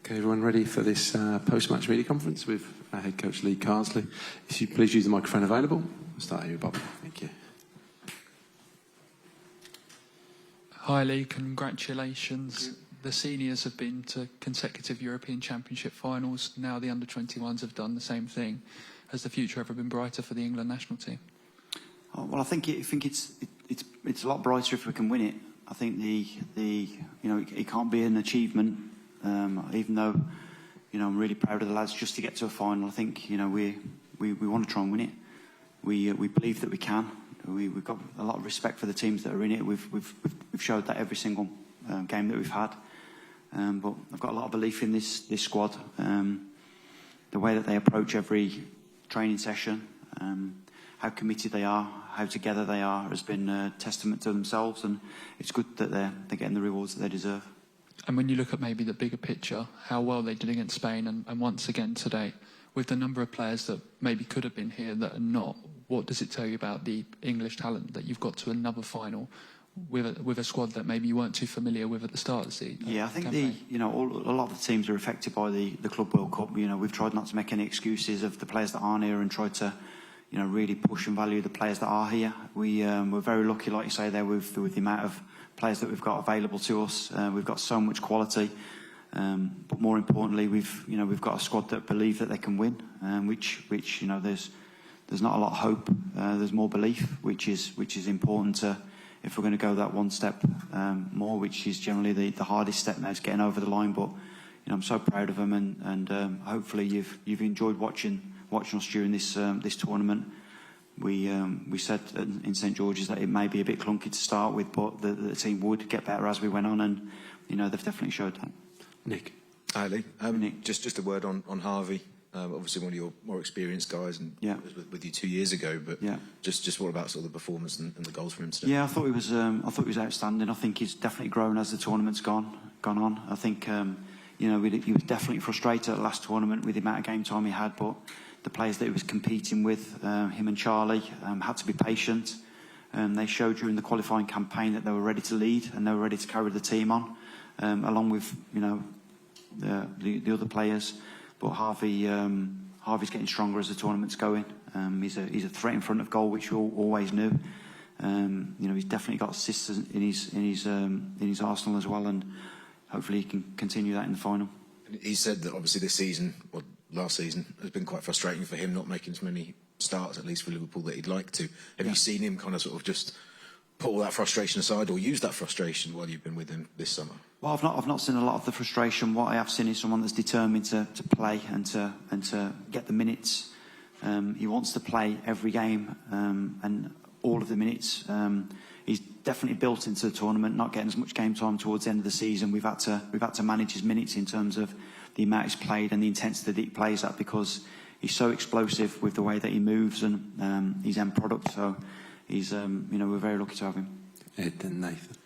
Okay, everyone ready for this post-match media conference with our head coach Lee Carsley? If you please use the microphone available. We'll start here, Bob. Thank you. Hi Lee, congratulations. The seniors have been to consecutive European Championship finals. Now the under-21s have done the same thing. Has the future ever been brighter for the England national team? Oh, well, I think it's a lot brighter if we can win it. I think it can't be an achievement, even though I'm really proud of the lads just to get to a final. I think we want to try and win it. We believe that we can. We've got a lot of respect for the teams that are in it. We've showed that every single game that we've had. But I've got a lot of belief in this squad. The way that they approach every training session, how committed they are, how together they are, has been a testament to themselves, and it's good that they're getting the rewards that they deserve. And when you look at maybe the bigger picture, how well they did against Spain, and once again today, with the number of players that maybe could have been here that are not, what does it tell you about the English talent that you've got to another final with a squad that maybe you weren't too familiar with at the start of the season? Yeah, I think a lot of the teams are affected by the Club World Cup. We've tried not to make any excuses of the players that aren't here and tried to really push and value the players that are here. We're very lucky, like you say there, with the amount of players that we've got available to us. We've got so much quality, but more importantly, we've got a squad that believe that they can win. Which there's not a lot of hope. There's more belief, which is important to, if we're going to go that one step more, which is generally the hardest step now, is getting over the line. But I'm so proud of them, and hopefully you've enjoyed watching us during this tournament. We said in St George's that it may be a bit clunky to start with, but the team would get better as we went on, and they've definitely showed that. Nick. Hi Lee. Nick. Just a word on Harvey. Obviously one of your more experienced guys, and was with you 2 years ago. But just what about sort of the performance and the goals from him today? Yeah, I thought he was outstanding. I think he's definitely grown as the tournament's gone on. I think he was definitely frustrated at the last tournament with the amount of game time he had, but the players that he was competing with, him and Charlie, had to be patient. They showed during the qualifying campaign that they were ready to lead and they were ready to carry the team on, along with the other players. But Harvey's getting stronger as the tournament's going. He's a threat in front of goal, which we always knew. He's definitely got assists in his arsenal as well, and hopefully he can continue that in the final. He said that obviously this season, or last season, has been quite frustrating for him, not making as many starts, at least for Liverpool, that he'd like to. Have you seen him kind of sort of just put all that frustration aside, or use that frustration while you've been with him this summer? Well, I've not seen a lot of the frustration. What I have seen is someone that's determined to play and to get the minutes. He wants to play every game and all of the minutes. He's definitely built into the tournament, not getting as much game time towards the end of the season. We've had to manage his minutes in terms of the amount he's played and the intensity that he plays at, because he's so explosive with the way that he moves and his end product. So he's we're very lucky to have him. Ed and Nathan.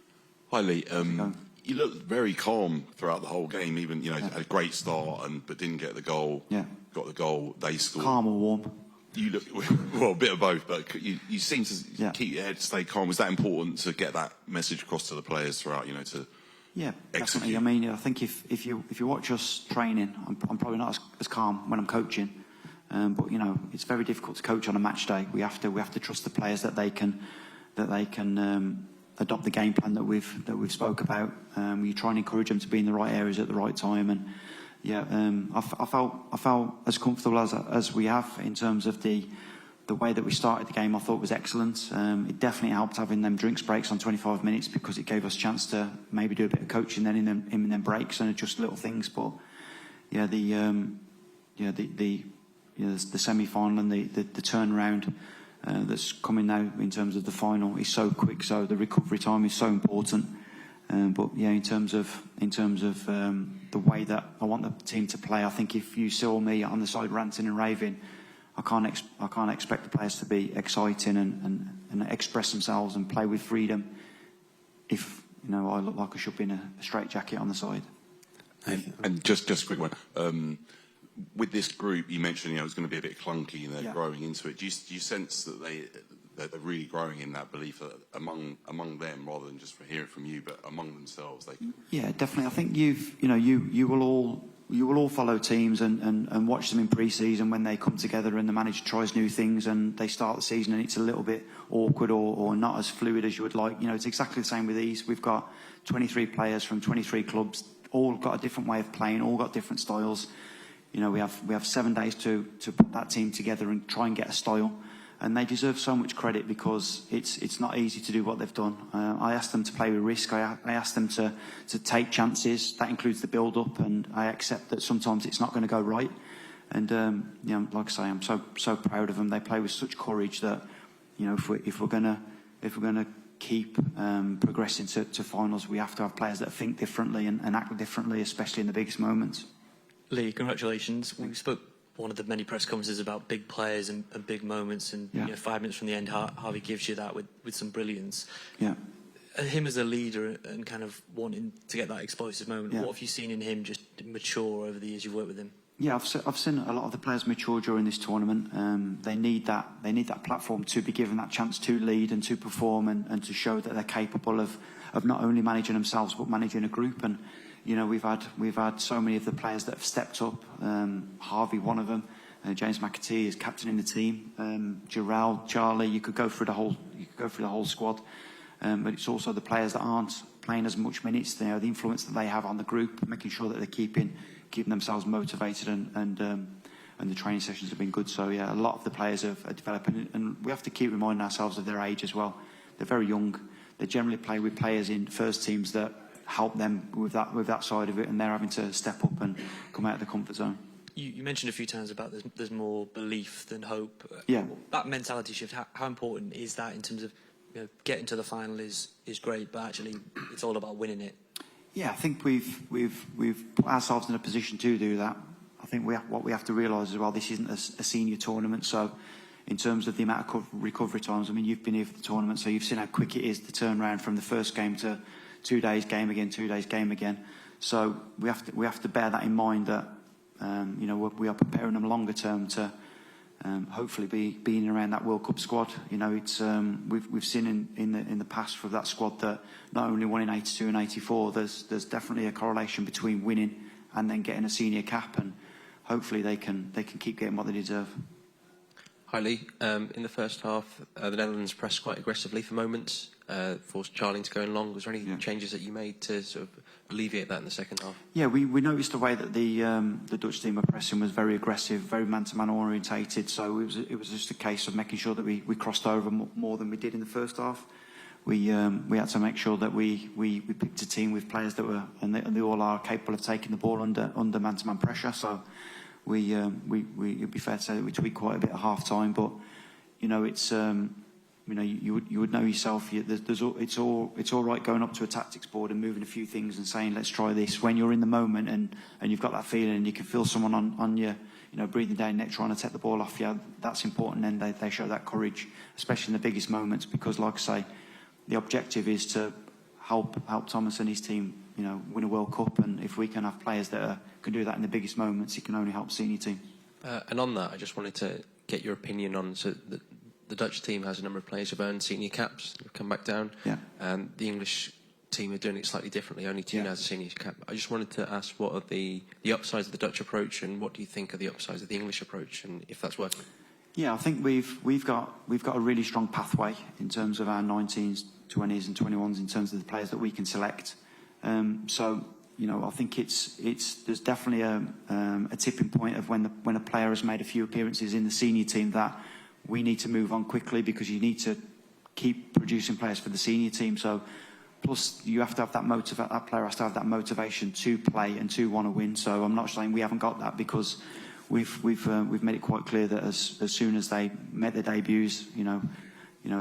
Hi Lee. You looked very calm throughout the whole game. Even had a great start but didn't get the goal. Yeah. Got the goal. They scored. Calm or warm? You look well, a bit of both, but you seem to keep your head, stay calm. Was that important to get that message across to the players throughout? To definitely. I mean, I think if you watch us training, I'm probably not as calm when I'm coaching, but it's very difficult to coach on a match day. We have to trust the players that they can adopt the game plan that we've spoke about. You try and encourage them to be in the right areas at the right time, and I felt as comfortable as we have in terms of the way that we started the game. I thought was excellent. It definitely helped having them drinks breaks on 25 minutes, because it gave us a chance to maybe do a bit of coaching then in them breaks and adjust little things. But the semi-final and the turnaround that's coming now in terms of the final is so quick. So the recovery time is so important. But in terms of the way that I want the team to play, I think if you saw me on the side ranting and raving, I can't expect the players to be exciting and express themselves and play with freedom if I look like I should be in a straitjacket on the side. And just a quick one. With this group, you mentioned it's going to be a bit clunky and they're growing into it. Do you sense that they're really growing in that belief among them, rather than just hear it from you, but among themselves? Yeah, definitely. I think you will all you will all follow teams and watch them in pre-season when they come together and the manager tries new things and they start the season and it's a little bit awkward or not as fluid as you would like. You know, it's exactly the same with these. We've got 23 players from 23 clubs, all got a different way of playing, all got different styles. You know, we have 7 days to put that team together and try and get a style. And they deserve so much credit because it's not easy to do what they've done. I asked them to play with risk. I asked them to take chances. That includes the build-up, and I accept that sometimes it's not going to go right. And you know, like I say, I'm so proud of them. They play with such courage that, you know, if we're gonna keep progressing to finals, we have to have players that think differently and act differently, especially in the biggest moments. Lee, congratulations. We spoke one of the many press conferences about big players and big moments, and you know, 5 minutes from the end, Harvey gives you that with some brilliance. Yeah. Him as a leader and kind of wanting to get that explosive moment, what have you seen in him just mature over the years you've worked with him? Yeah, I've seen a lot of the players mature during this tournament. They need that platform to be given that chance to lead and to perform and to show that they're capable of not only managing themselves but managing a group. And you know, we've had so many of the players that have stepped up. Harvey, one of them. James McAtee is captaining the team. Gerald, Charlie. You could go through the whole squad. But it's also the players that aren't playing as much minutes. You know, the influence that they have on the group, making sure that they're keeping themselves motivated, and the training sessions have been good. So yeah, a lot of the players are developing, and we have to keep reminding ourselves of their age as well. They're very young. They generally play with players in first teams that help them with that side of it, and they're having to step up and come out of the comfort zone. You mentioned a few times about there's more belief than hope. Yeah. That mentality shift, how important is that in terms of, you know, getting to the final is great, but actually it's all about winning it? Yeah, I think we've put ourselves in a position to do that. I think what we have to realise as well, this isn't a senior tournament, so in terms of the amount of recovery times, I mean, you've been here for the tournament, so you've seen how quick it is to turn around from the first game to 2 days game again, 2 days game again. So we have to bear that in mind, that you know, we are preparing them longer term to hopefully being around that World Cup squad. You know, it's we've seen in the past for that squad that not only won in 82 and 84, there's definitely a correlation between winning and then getting a senior cap, and hopefully they can keep getting what they deserve. Hi Lee. In the first half, the Netherlands pressed quite aggressively for moments, forced Charlie to go in long. Was there any changes that you made to sort of alleviate that in the second half? Yeah, we noticed the way that the Dutch team were pressing was very aggressive, very man-to-man orientated. So it was just a case of making sure that we crossed over more than we did in the first half. We had to make sure that we picked a team with players that were, and they all are capable of taking the ball under man-to-man pressure. So it'd be fair to say that we tweaked quite a bit at half time, but you know, it's you know, you would know yourself. It's all right going up to a tactics board and moving a few things and saying let's try this. When you're in the moment and you've got that feeling and you can feel someone on you, you know, breathing down neck trying to take the ball off you, that's important. And they show that courage, especially in the biggest moments, because like I say, the objective is to help Thomas and his team, you know, win a World Cup. And if we can have players that can do that in the biggest moments, it can only help senior team. And on that, I just wanted to get your opinion on, so the Dutch team has a number of players who've earned senior caps, who've come back down. Yeah. And the English team are doing it slightly differently. Only two has a senior cap. I just wanted to ask, what are the upsides of the Dutch approach, and what do you think are the upsides of the English approach, and if that's working? Yeah, I think we've got a really strong pathway in terms of our 19s, 20s, and 21s in terms of the players that we can select. So you know, I think there's definitely a tipping point of when a player has made a few appearances in the senior team that we need to move on quickly, because you need to keep producing players for the senior team. So plus you have to have that player has to have that motivation to play and to want to win. So I'm not saying we haven't got that, because we've made it quite clear that as soon as they make their debuts, you know,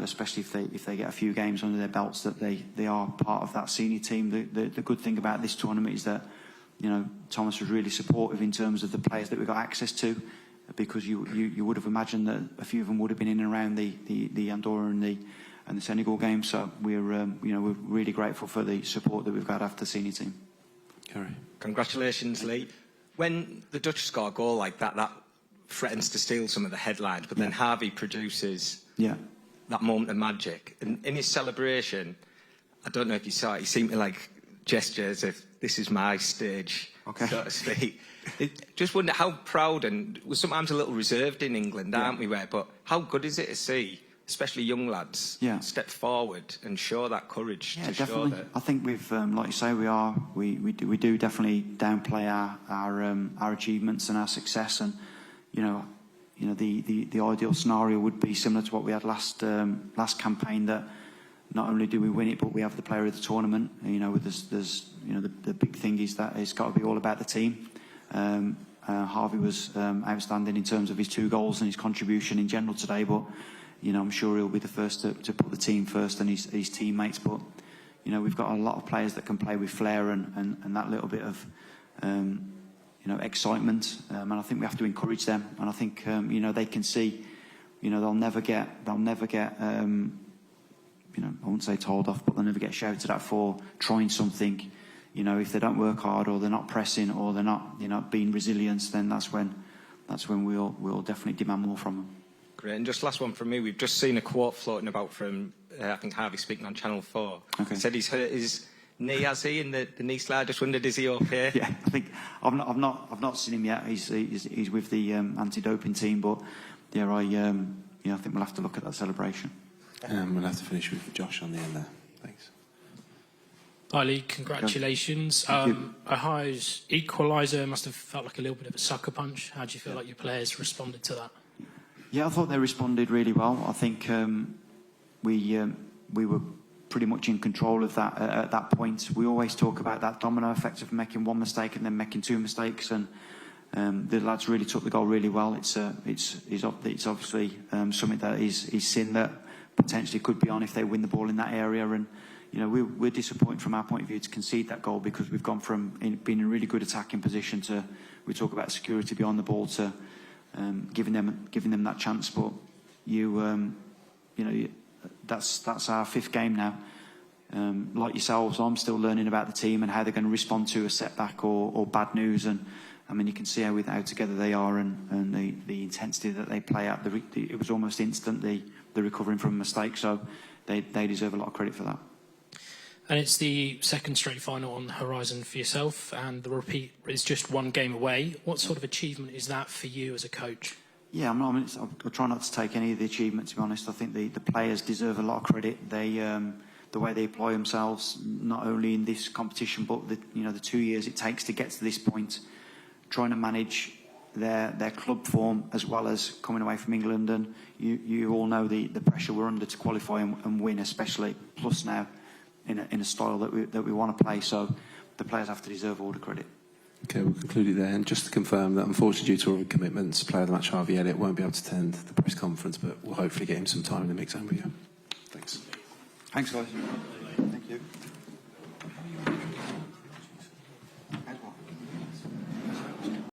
especially if they get a few games under their belts, that they are part of that senior team. The good thing about this tournament is that, you know, Thomas was really supportive in terms of the players that we got access to, because you would have imagined that a few of them would have been in and around the Andorra and the Senegal game. So we're really grateful for the support that we've got after the senior team. Harry. Congratulations, Lee. When the Dutch score a goal like that, that threatens to steal some of the headlines, but then Harvey produces that moment of magic. And in his celebration, I don't know if you saw it, he seemed to like gesture as if this is my stage, Okay. so to speak. Just wonder how proud, and we're sometimes a little reserved in England, aren't we? But how good is it to see, especially young lads, step forward and show that courage? Yeah, to definitely. Show that. I think we've, like you say, we do definitely downplay our achievements and our success, and the ideal scenario would be similar to what we had last campaign, that not only do we win it, but we have the player of the tournament. There's the big thing is that it's got to be all about the team. Harvey was outstanding in terms of his 2 goals and his contribution in general today, but I'm sure he'll be the first to put the team first and his teammates. But we've got a lot of players that can play with flair and that little bit of excitement, and I think we have to encourage them. And I think they can see, they'll never get I won't say told off, but they'll never get shouted at for trying something. If they don't work hard, or they're not pressing, or they're not being resilient, then that's when we'll definitely demand more from them. Great. And just last one from me. We've just seen a quote floating about from I think Harvey speaking on Channel 4. Okay. He said he's hurt his knee, has he, in the knee slide? I just wondered, is he okay? Yeah, I think I've not seen him yet. He's with the anti-doping team, but yeah, I think we'll have to look at that celebration. We'll have to finish with Josh on the end there. Thanks. Hi Lee, congratulations. Ohio's equaliser must have felt like a little bit of a sucker punch. How do you feel like your players responded to that? Yeah, I thought they responded really well. I think we were pretty much in control of that at that point. We always talk about that domino effect of making 1 mistake and then making 2 mistakes, and the lads really took the goal really well. It's obviously something that is sin that potentially could be on if they win the ball in that area, and we're disappointed from our point of view to concede that goal, because we've gone from being in a really good attacking position to, we talk about security beyond the ball, to giving them that chance. But that's our 5th game now. Like yourselves, I'm still learning about the team and how they're going to respond to a setback or bad news. And I mean, you can see how together they are, and the intensity that they play at. It was almost instant, the recovering from a mistake. So they deserve a lot of credit for that. And it's the 2nd straight final on the horizon for yourself, and the repeat is just 1 game away. What sort of achievement is that for you as a coach? Yeah, I try not to take any of the achievement, to be honest. I think the players deserve a lot of credit. The way they apply themselves, not only in this competition, but the 2 years it takes to get to this point, trying to manage their club form as well as coming away from England. And you all know the pressure we're under to qualify and win, especially, plus now in a style that we want to play. So the players have to deserve all the credit. Okay, we'll conclude it there. And just to confirm that, unfortunately, due to all the commitments, player of the match Harvey Elliott won't be able to attend the press conference, but we'll hopefully get him some time in the mix over here. Thanks. Thanks, guys. Thank you.